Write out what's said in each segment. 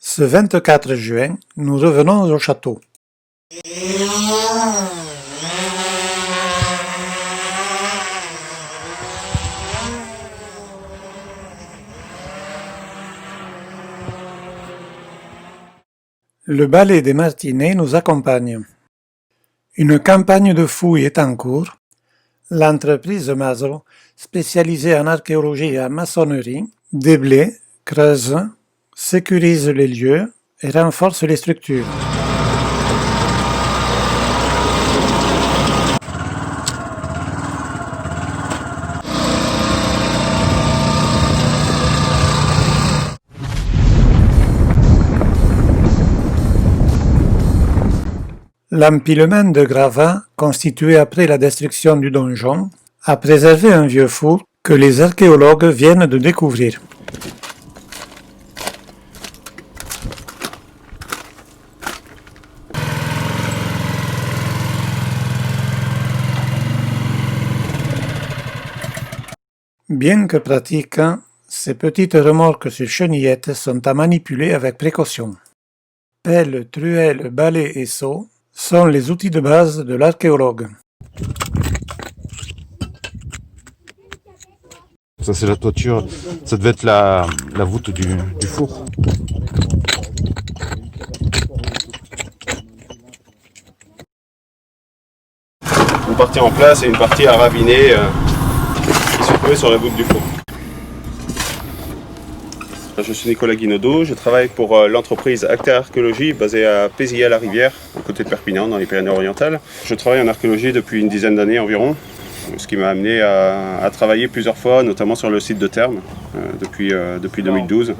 Ce 24 juin, nous revenons au château. Le ballet des Martinets nous accompagne. Une campagne de fouilles est en cours. L'entreprise Mazo, spécialisée en archéologie et en maçonnerie, déblaye, creuse, sécurise les lieux et renforce les structures. L'empilement de gravats, constitué après la destruction du donjon, a préservé un vieux four que les archéologues viennent de découvrir. Bien que pratiques, ces petites remorques sur chenillettes sont à manipuler avec précaution. Pelle, truelle, balai et seau sont les outils de base de l'archéologue. Ça c'est la toiture, ça devait être la voûte du four. Une partie en place et une partie à raviner qui se trouvait sur la voûte du four. Je suis Nicolas Guinaudot, je travaille pour l'entreprise Acta Archéologie basée à Pézilla-la-Rivière, à côté de Perpignan, dans les Pyrénées-Orientales. Je travaille en archéologie depuis une dizaine d'années environ, ce qui m'a amené à travailler plusieurs fois, notamment sur le site de Termes, depuis 2012.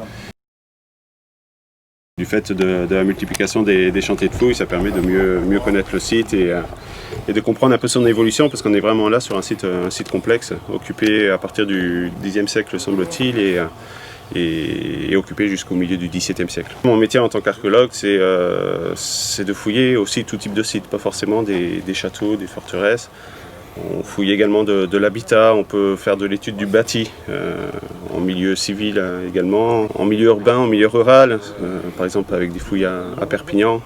Du fait de la multiplication des chantiers de fouilles, ça permet de mieux connaître le site et de comprendre un peu son évolution, parce qu'on est vraiment là sur un site complexe, occupé à partir du Xe siècle semble-t-il, et occupé jusqu'au milieu du XVIIe siècle. Mon métier en tant qu'archéologue, c'est de fouiller aussi tout type de sites, pas forcément des châteaux, des forteresses. On fouille également de l'habitat, on peut faire de l'étude du bâti, en milieu civil également, en milieu urbain, en milieu rural, par exemple avec des fouilles à Perpignan,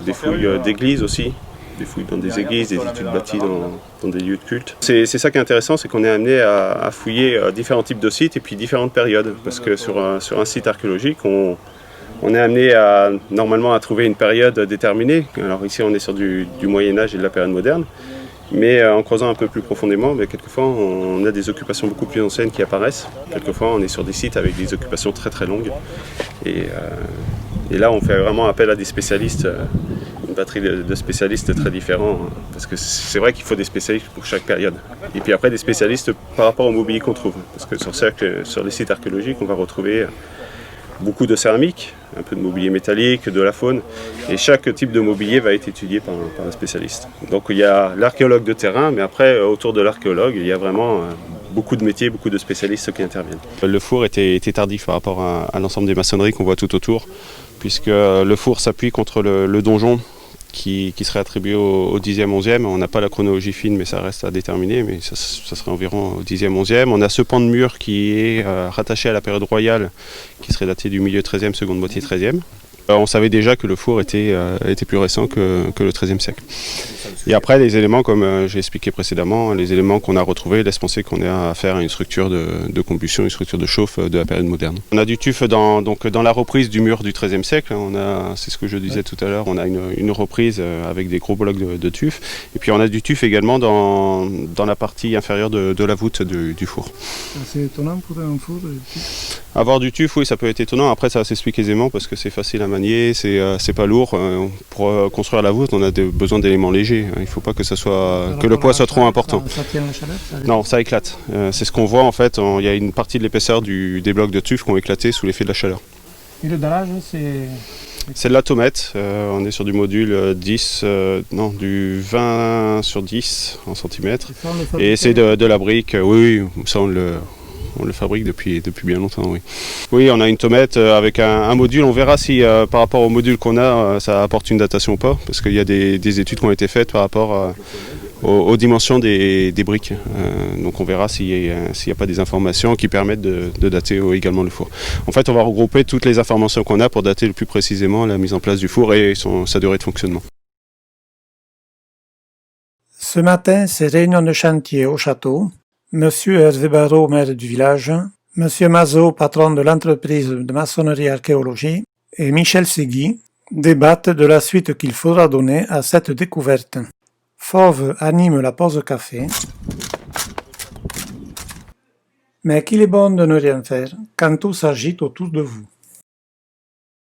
des fouilles d'églises aussi. Des fouilles dans des églises, des études bâties dans des lieux de culte. C'est ça qui est intéressant, c'est qu'on est amené à fouiller différents types de sites et puis différentes périodes. Parce que sur un site archéologique, on est amené normalement à trouver une période déterminée. Alors ici, on est sur du Moyen-Âge et de la période moderne. Mais en creusant un peu plus profondément, quelquefois, on a des occupations beaucoup plus anciennes qui apparaissent. Quelquefois, on est sur des sites avec des occupations très très longues. Et là, on fait vraiment appel à des spécialistes, une batterie de spécialistes très différents, parce que c'est vrai qu'il faut des spécialistes pour chaque période. Et puis après, des spécialistes par rapport au mobilier qu'on trouve. Parce que sur les sites archéologiques, on va retrouver beaucoup de céramique, un peu de mobilier métallique, de la faune, et chaque type de mobilier va être étudié par un spécialiste. Donc il y a l'archéologue de terrain, mais après, autour de l'archéologue, il y a vraiment beaucoup de métiers, beaucoup de spécialistes qui interviennent. Le four était tardif par rapport à l'ensemble des maçonneries qu'on voit tout autour, puisque le four s'appuie contre le donjon qui serait attribué au 10e, 11e. On n'a pas la chronologie fine, mais ça reste à déterminer, mais ça serait environ au 10e, 11e. On a ce pan de mur qui est rattaché à la période royale, qui serait daté du milieu 13e, seconde moitié 13e. On savait déjà que le four était plus récent que le XIIIe siècle. Et après, les éléments, comme j'ai expliqué précédemment, les éléments qu'on a retrouvés laissent penser qu'on a affaire à une structure de combustion, une structure de chauffe de la période moderne. On a du tuf dans la reprise du mur du XIIIe siècle. C'est ce que je disais tout à l'heure, on a une reprise avec des gros blocs de tuf. Et puis on a du tuf également dans la partie inférieure de la voûte du four. C'est étonnant pour un four. Avoir du tuf, oui, ça peut être étonnant. Après, ça s'explique aisément parce que c'est facile à manier, c'est pas lourd. Pour construire la voûte, on a besoin d'éléments légers. Il ne faut pas que le poids soit trop important. Ça tient la chaleur? Non, ça éclate. C'est ce qu'on voit en fait. Il y a une partie de l'épaisseur des blocs de tuf qui ont éclaté sous l'effet de la chaleur. Et le dallage, c'est de l'automètre. On est sur du module du 20 sur 10 en centimètres. Et c'est de la brique. Oui, ça on le fabrique depuis bien longtemps, oui. Oui, on a une tomette avec un module. On verra si par rapport au module qu'on a, ça apporte une datation ou pas. Parce qu'il y a des études qui ont été faites par rapport aux dimensions des briques. Donc on verra s'il n'y a pas des informations qui permettent de dater également le four. En fait, on va regrouper toutes les informations qu'on a pour dater le plus précisément la mise en place du four et sa durée de fonctionnement. Ce matin, c'est réunion de chantier au château. Monsieur Hervé Barrault, maire du village, Monsieur Mazot, patron de l'entreprise de maçonnerie archéologie, et Michel Segui débattent de la suite qu'il faudra donner à cette découverte. Fauve anime la pause café. Mais qu'il est bon de ne rien faire quand tout s'agite autour de vous.